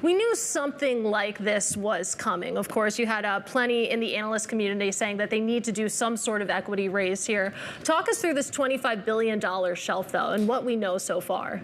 We knew something like this was coming. Of course, you had plenty in the analyst community saying that they need to do some sort of equity raise here. Talk us through this $25 billion shelf, though, and what we know so far.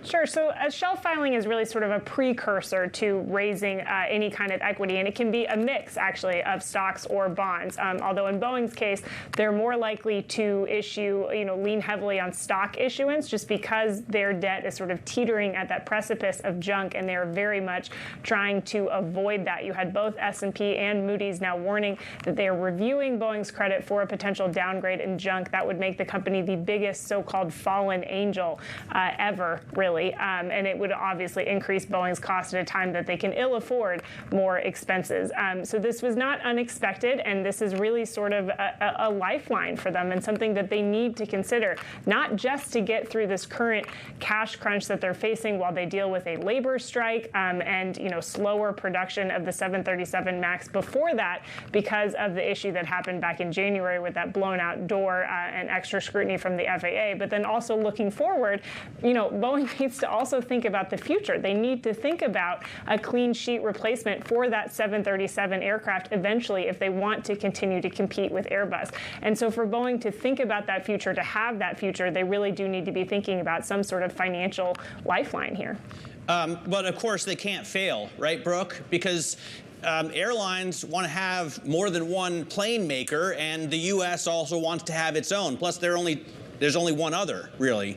Sure. So a shelf filing is really sort of a precursor to raising any kind of equity, and it can be a mix, actually, of stocks or bonds. Although in Boeing's case, they're more likely to issue, lean heavily on stock issuance, just because their debt is sort of teetering at that precipice of junk, and they're very much trying to avoid that. You had both S&P and Moody's now warning that they are reviewing Boeing's credit for a potential downgrade in junk. That would make the company the biggest so-called fallen angel ever, really. And it would obviously increase Boeing's cost at a time that they can ill afford more expenses. So this was not unexpected, and this is really sort of a lifeline for them and something that they need to consider, not just to get through this current cash crunch that they're facing while they deal with a labor strike and slower production of the 737 MAX before that, because of the issue that happened back in January with that blown out door and extra scrutiny from the FAA. But then also looking forward, Boeing needs to also think about the future. They need to think about a clean sheet replacement for that 737 aircraft eventually if they want to continue to compete with Airbus. And so for Boeing to think about that future, to have that future, they really do need to be thinking about some sort of financial lifeline here. But of course they can't fail, right, Brooke? Because airlines want to have more than one plane maker, and the U.S. also wants to have its own. Plus, there's only one other, really.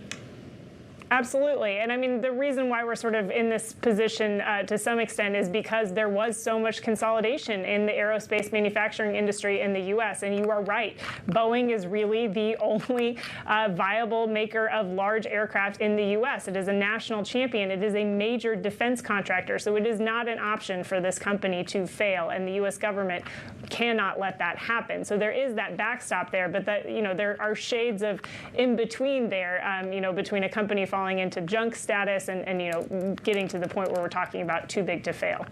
Absolutely. And I mean, the reason why we're sort of in this position to some extent is because there was so much consolidation in the aerospace manufacturing industry in the U.S. And you are right. Boeing is really the only viable maker of large aircraft in the U.S. It is a national champion. It is a major defense contractor. So it is not an option for this company to fail. And the U.S. government cannot let that happen. So there is that backstop there. But that, there are shades of in between there, between a company falling into junk status and getting to the point where we're talking about too big to fail.